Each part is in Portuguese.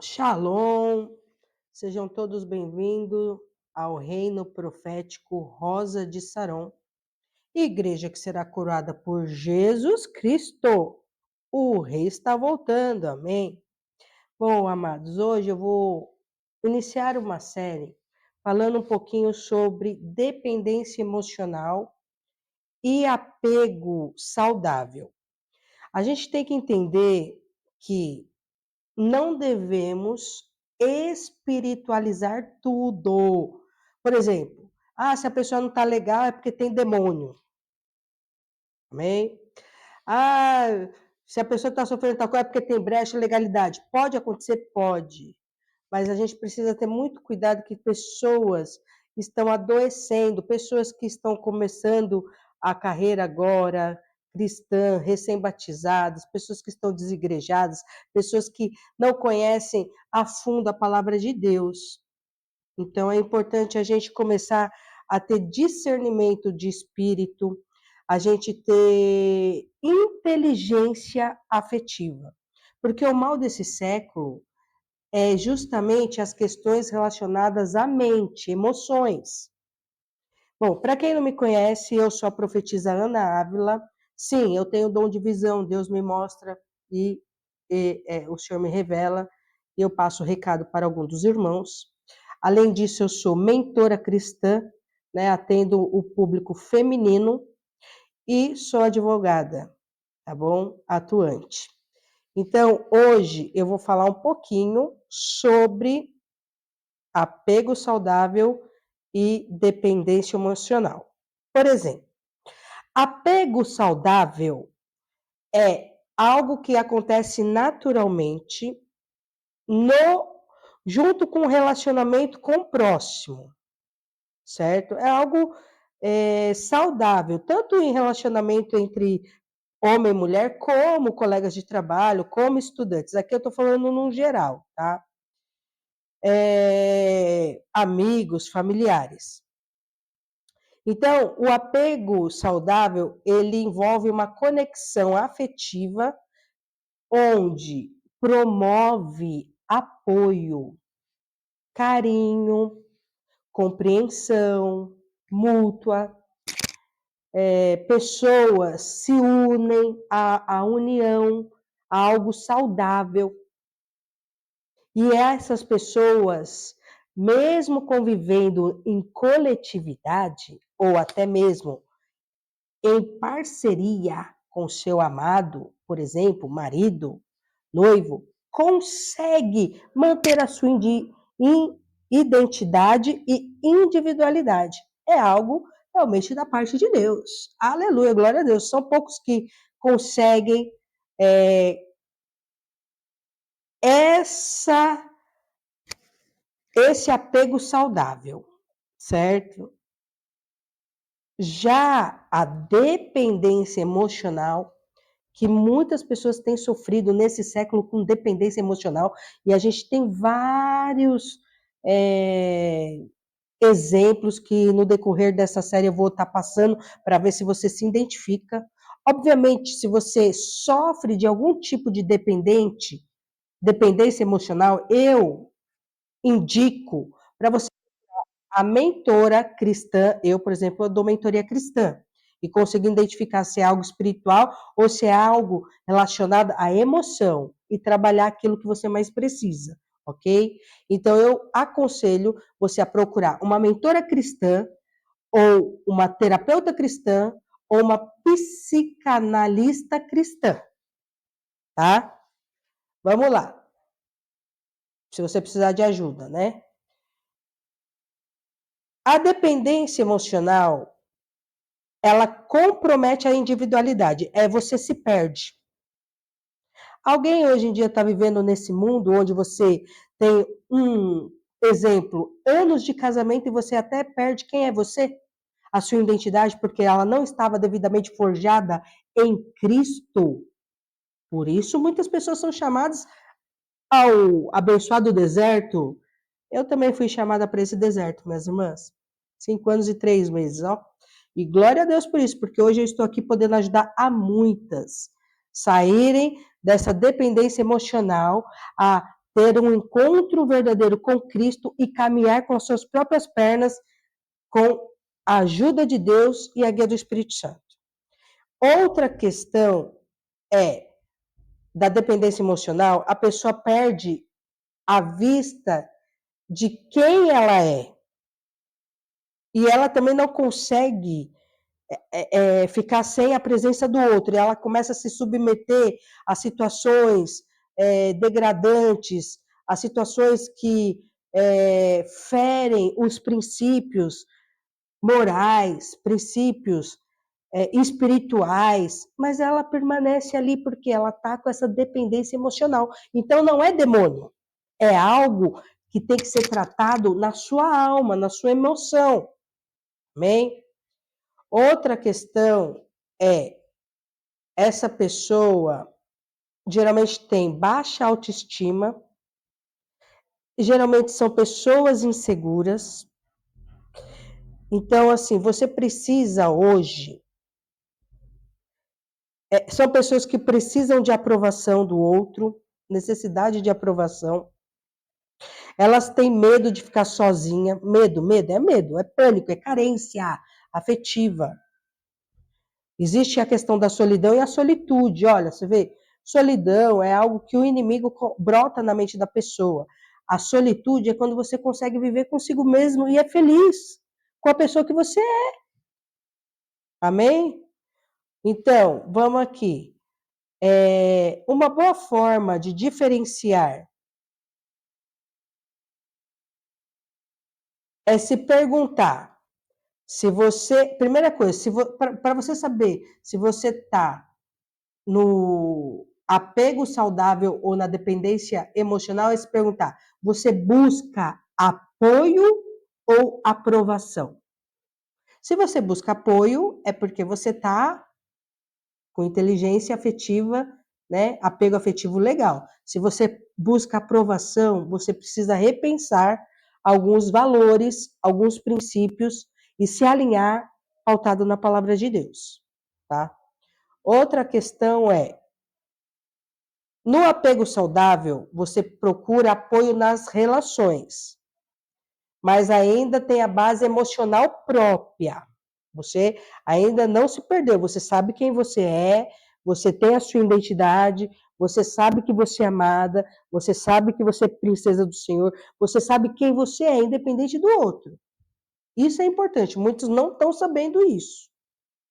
Shalom, sejam todos bem-vindos ao Reino Profético Rosa de Saron, igreja que será curada por Jesus Cristo. O Rei está voltando, amém? Bom, amados, hoje eu vou iniciar uma série falando um pouquinho sobre dependência emocional e apego saudável. A gente tem que entender que não devemos espiritualizar tudo. Por exemplo, se a pessoa não está legal é porque tem demônio. Amém? Ah, se a pessoa está sofrendo tal coisa é porque tem brecha legalidade. Pode acontecer? Pode. Mas a gente precisa ter muito cuidado que pessoas estão adoecendo, pessoas que estão começando a carreira agora, cristã, recém-batizadas, pessoas que estão desigrejadas, pessoas que não conhecem a fundo a palavra de Deus. Então é importante a gente começar a ter discernimento de espírito, a gente ter inteligência afetiva. Porque o mal desse século é justamente as questões relacionadas à mente, emoções. Bom, para quem não me conhece, eu sou a profetisa Ana Ávila. Sim, eu tenho dom de visão, Deus me mostra e o Senhor me revela, e eu passo o recado para alguns dos irmãos. Além disso, eu sou mentora cristã, né, atendo o público feminino e sou advogada, tá bom? Atuante. Então, hoje eu vou falar um pouquinho sobre apego saudável e dependência emocional. Por exemplo, apego saudável é algo que acontece naturalmente junto com o relacionamento com o próximo, certo? É algo saudável, tanto em relacionamento entre homem e mulher, como colegas de trabalho, como estudantes. Aqui eu estou falando num geral, tá? Amigos, familiares. Então, o apego saudável, ele envolve uma conexão afetiva onde promove apoio, carinho, compreensão mútua, pessoas se unem à união, a algo saudável. E essas pessoas, mesmo convivendo em coletividade, ou até mesmo em parceria com seu amado, por exemplo, marido, noivo, consegue manter a sua identidade e individualidade. É algo realmente da parte de Deus. Aleluia, glória a Deus. São poucos que conseguem esse apego saudável, certo? Já a dependência emocional, que muitas pessoas têm sofrido nesse século com dependência emocional, e a gente tem vários exemplos que no decorrer dessa série eu vou estar passando para ver se você se identifica. Obviamente, se você sofre de algum tipo de dependência emocional, eu indico para você a mentora cristã. Eu, por exemplo, eu dou mentoria cristã e consigo identificar se é algo espiritual ou se é algo relacionado à emoção e trabalhar aquilo que você mais precisa, ok? Então, eu aconselho você a procurar uma mentora cristã ou uma terapeuta cristã ou uma psicanalista cristã, tá? Vamos lá. Se você precisar de ajuda, né? A dependência emocional, ela compromete a individualidade. Você se perde. Alguém hoje em dia está vivendo nesse mundo onde você tem um exemplo, anos de casamento e você até perde quem é você, a sua identidade, porque ela não estava devidamente forjada em Cristo. Por isso, muitas pessoas são chamadas ao abençoado deserto. Eu também fui chamada para esse deserto, minhas irmãs. 5 anos e 3 meses, ó. E glória a Deus por isso, porque hoje eu estou aqui podendo ajudar a muitas saírem dessa dependência emocional, a ter um encontro verdadeiro com Cristo e caminhar com as suas próprias pernas, com a ajuda de Deus e a guia do Espírito Santo. Outra questão é da dependência emocional, a pessoa perde a vista de quem ela é. E ela também não consegue ficar sem a presença do outro. E ela começa a se submeter a situações degradantes, a situações que ferem os princípios morais, princípios espirituais, mas ela permanece ali porque ela está com essa dependência emocional. Então não é demônio, é algo que tem que ser tratado na sua alma, na sua emoção. Amém? Outra questão é, essa pessoa geralmente tem baixa autoestima, geralmente são pessoas inseguras. Então, assim, você precisa hoje, são pessoas que precisam de aprovação do outro, necessidade de aprovação. Elas têm medo de ficar sozinha, medo, é pânico, é carência afetiva. Existe a questão da solidão e a solitude. Olha, você vê, solidão é algo que o inimigo brota na mente da pessoa. A solitude é quando você consegue viver consigo mesmo e é feliz com a pessoa que você é. Amém? Então, vamos aqui. Uma boa forma de diferenciar é se perguntar se você... Primeira coisa, para você saber se você está no apego saudável ou na dependência emocional, é se perguntar, você busca apoio ou aprovação? Se você busca apoio, é porque você está com inteligência afetiva, né? Apego afetivo legal. Se você busca aprovação, você precisa repensar alguns valores, alguns princípios e se alinhar pautado na palavra de Deus, tá? Outra questão é, no apego saudável, você procura apoio nas relações, mas ainda tem a base emocional própria. Você ainda não se perdeu, você sabe quem você tem a sua identidade, você sabe que você é amada, você sabe que você é princesa do Senhor, você sabe quem você é, independente do outro. Isso é importante, muitos não estão sabendo isso,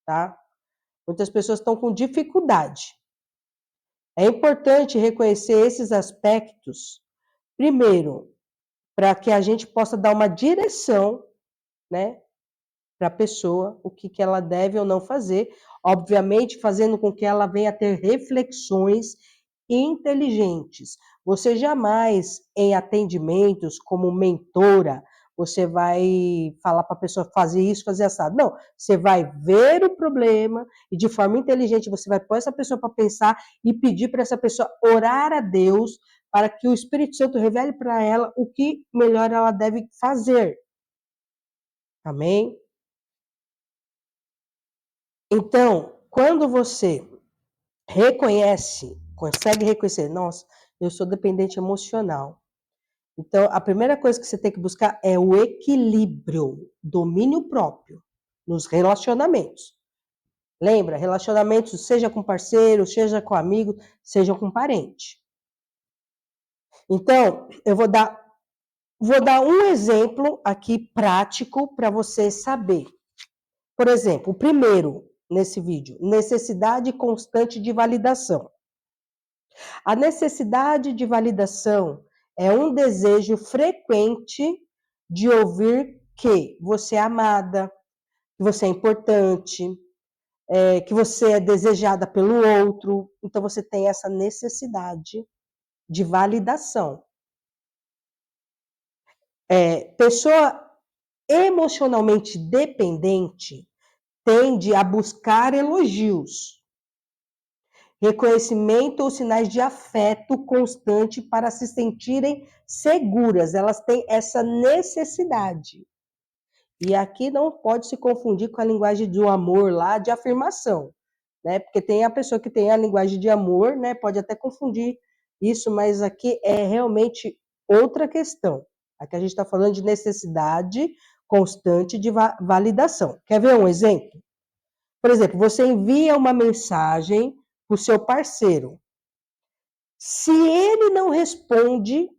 tá? Muitas pessoas estão com dificuldade. É importante reconhecer esses aspectos, primeiro, para que a gente possa dar uma direção, né, para a pessoa, o que ela deve ou não fazer, obviamente fazendo com que ela venha a ter reflexões inteligentes. Você jamais, em atendimentos, como mentora, você vai falar para a pessoa fazer isso, fazer assado. Não, você vai ver o problema e de forma inteligente você vai pôr essa pessoa para pensar e pedir para essa pessoa orar a Deus para que o Espírito Santo revele para ela o que melhor ela deve fazer. Amém? Então, quando você consegue reconhecer, nossa, eu sou dependente emocional. Então, a primeira coisa que você tem que buscar é o equilíbrio, domínio próprio nos relacionamentos. Lembra, relacionamentos seja com parceiro, seja com amigo, seja com parente. Então, eu vou dar um exemplo aqui prático para você saber. Por exemplo, o primeiro nesse vídeo, necessidade constante de validação. A necessidade de validação é um desejo frequente de ouvir que você é amada, que você é importante, que você é desejada pelo outro. Então, você tem essa necessidade de validação. Pessoa emocionalmente dependente tende a buscar elogios, reconhecimento ou sinais de afeto constante para se sentirem seguras. Elas têm essa necessidade. E aqui não pode se confundir com a linguagem do amor lá, de afirmação, né? Porque tem a pessoa que tem a linguagem de amor, né? Pode até confundir isso, mas aqui é realmente outra questão. Aqui a gente está falando de necessidade constante de validação. Quer ver um exemplo? Por exemplo, você envia uma mensagem para o seu parceiro. Se ele não responde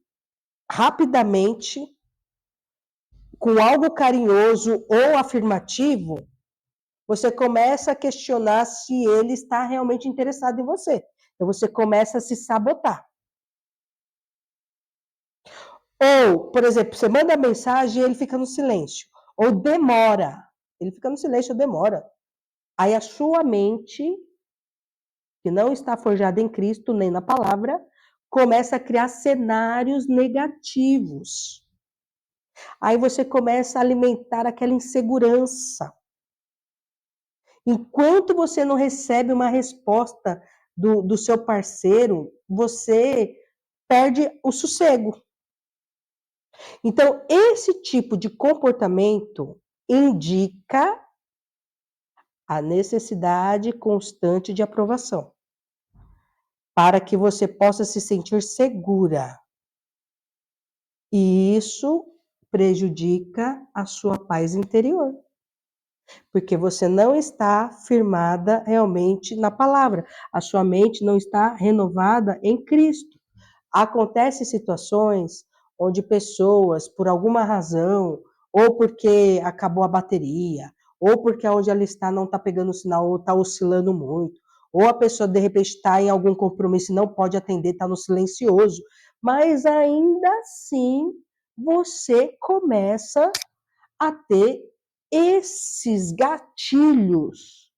rapidamente, com algo carinhoso ou afirmativo, você começa a questionar se ele está realmente interessado em você. Então, você começa a se sabotar. Ou, por exemplo, você manda mensagem e ele fica no silêncio. Ou demora. Ele fica no silêncio ou demora. Aí a sua mente, que não está forjada em Cristo nem na palavra, começa a criar cenários negativos. Aí você começa a alimentar aquela insegurança. Enquanto você não recebe uma resposta do seu parceiro, você perde o sossego. Então, esse tipo de comportamento indica a necessidade constante de aprovação, para que você possa se sentir segura. E isso prejudica a sua paz interior, porque você não está firmada realmente na palavra. A sua mente não está renovada em Cristo. Acontecem situações onde pessoas, por alguma razão, ou porque acabou a bateria, ou porque onde ela está não está pegando sinal, ou está oscilando muito, ou a pessoa, de repente, está em algum compromisso e não pode atender, está no silencioso, mas ainda assim você começa a ter esses gatilhos,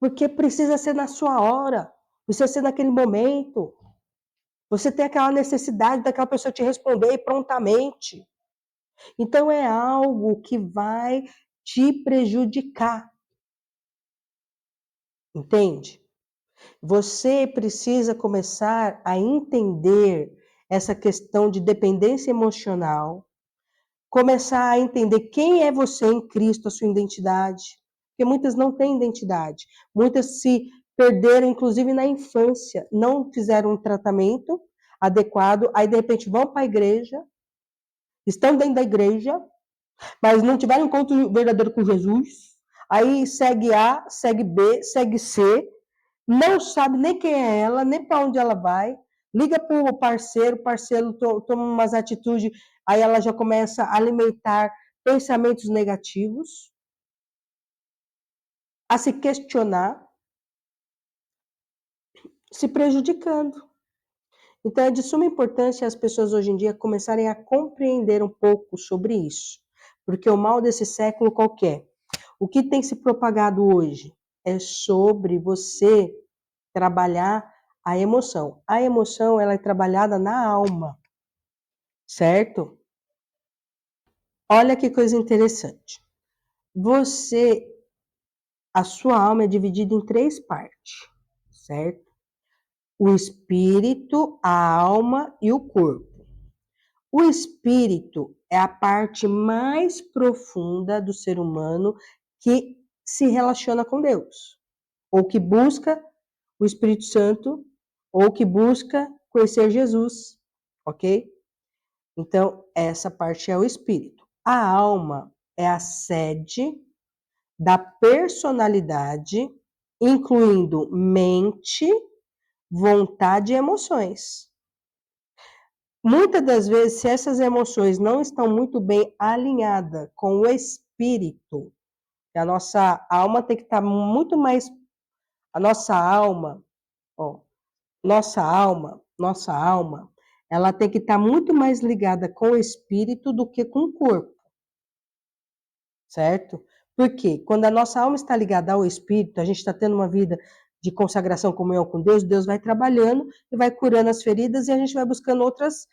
porque precisa ser na sua hora, precisa ser naquele momento. Você tem aquela necessidade daquela pessoa te responder prontamente. Então, é algo que vai te prejudicar. Entende? Você precisa começar a entender essa questão de dependência emocional, começar a entender quem é você em Cristo, a sua identidade. Porque muitas não têm identidade. Muitas se perderam, inclusive, na infância. Não fizeram um tratamento adequado. Aí, de repente, vão para a igreja, estão dentro da igreja, mas não tiveram um encontro verdadeiro com Jesus. Aí segue A, segue B, segue C, não sabe nem quem é ela, nem para onde ela vai. Liga para o parceiro toma umas atitudes, aí ela já começa a alimentar pensamentos negativos, a se questionar, se prejudicando. Então, é de suma importância as pessoas hoje em dia começarem a compreender um pouco sobre isso. Porque o mal desse século qual que é? O que tem se propagado hoje é sobre você trabalhar a emoção. A emoção, ela é trabalhada na alma, certo? Olha que coisa interessante. A sua alma é dividida em 3 partes, certo? O espírito, a alma e o corpo. O espírito é a parte mais profunda do ser humano que se relaciona com Deus, ou que busca o Espírito Santo, ou que busca conhecer Jesus, ok? Então, essa parte é o espírito. A alma é a sede da personalidade, incluindo mente, vontade e emoções. Muitas das vezes, se essas emoções não estão muito bem alinhadas com o espírito, a nossa alma tem que estar muito mais. A nossa alma, ó, nossa alma, ela tem que estar muito mais ligada com o espírito do que com o corpo, certo? Porque quando a nossa alma está ligada ao espírito, a gente está tendo uma vida de consagração, comunhão com Deus, Deus vai trabalhando e vai curando as feridas e a gente vai buscando outras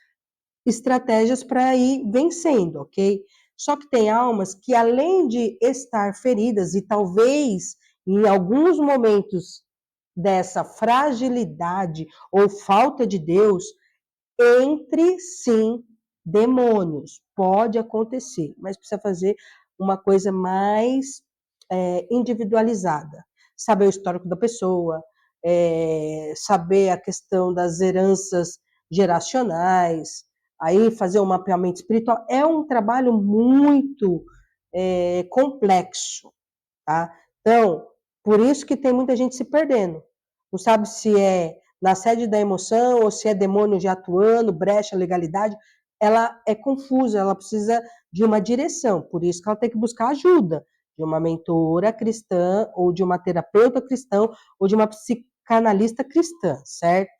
estratégias para ir vencendo, ok? Só que tem almas que, além de estar feridas e talvez em alguns momentos dessa fragilidade ou falta de Deus, entre sim demônios. Pode acontecer, mas precisa fazer uma coisa mais individualizada. Saber o histórico da pessoa, saber a questão das heranças geracionais, aí fazer um mapeamento espiritual. É um trabalho muito complexo, tá? Então, por isso que tem muita gente se perdendo. Não sabe se é na sede da emoção ou se é demônio já atuando, brecha, legalidade. Ela é confusa, ela precisa de uma direção. Por isso que ela tem que buscar ajuda de uma mentora cristã ou de uma terapeuta cristã ou de uma psicanalista cristã, certo?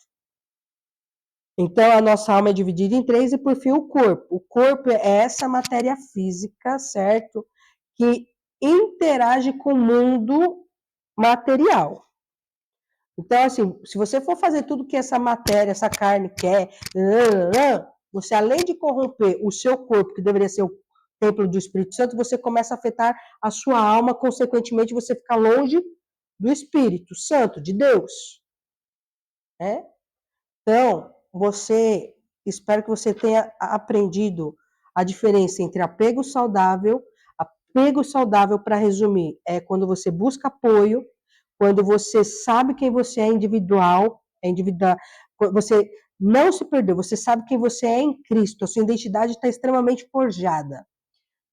Então, a nossa alma é dividida em três e, por fim, o corpo. O corpo é essa matéria física, certo? Que interage com o mundo material. Então, assim, se você for fazer tudo que essa matéria, essa carne quer, você, além de corromper o seu corpo, que deveria ser o templo do Espírito Santo, você começa a afetar a sua alma, consequentemente, você fica longe do Espírito Santo, de Deus. Né? Então, espero que você tenha aprendido a diferença entre apego saudável. Apego saudável, para resumir, é quando você busca apoio, quando você sabe quem você é individual, você não se perdeu, você sabe quem você é em Cristo, a sua identidade está extremamente forjada,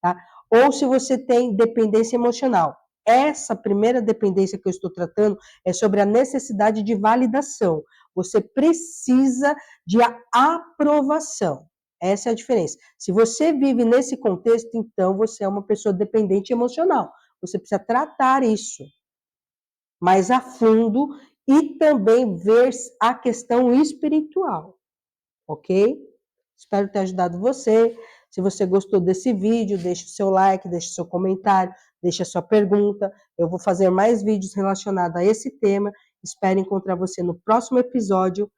tá? Ou se você tem dependência emocional. Essa primeira dependência que eu estou tratando é sobre a necessidade de validação. Você precisa de aprovação. Essa é a diferença. Se você vive nesse contexto, então você é uma pessoa dependente emocional. Você precisa tratar isso mais a fundo e também ver a questão espiritual, ok? Espero ter ajudado você. Se você gostou desse vídeo, deixe o seu like, deixe o seu comentário, deixe a sua pergunta. Eu vou fazer mais vídeos relacionados a esse tema. Espero encontrar você no próximo episódio,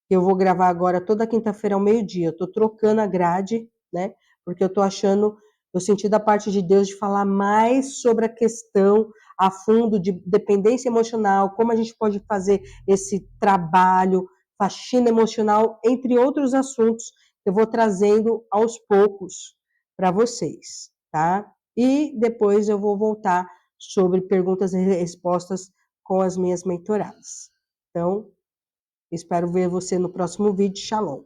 que eu vou gravar agora toda quinta-feira ao meio-dia. Eu estou trocando a grade, né? Porque eu senti da parte de Deus de falar mais sobre a questão a fundo de dependência emocional, como a gente pode fazer esse trabalho, faxina emocional, entre outros assuntos que eu vou trazendo aos poucos para vocês, tá? E depois eu vou voltar sobre perguntas e respostas com as minhas mentoradas. Então, espero ver você no próximo vídeo. Shalom.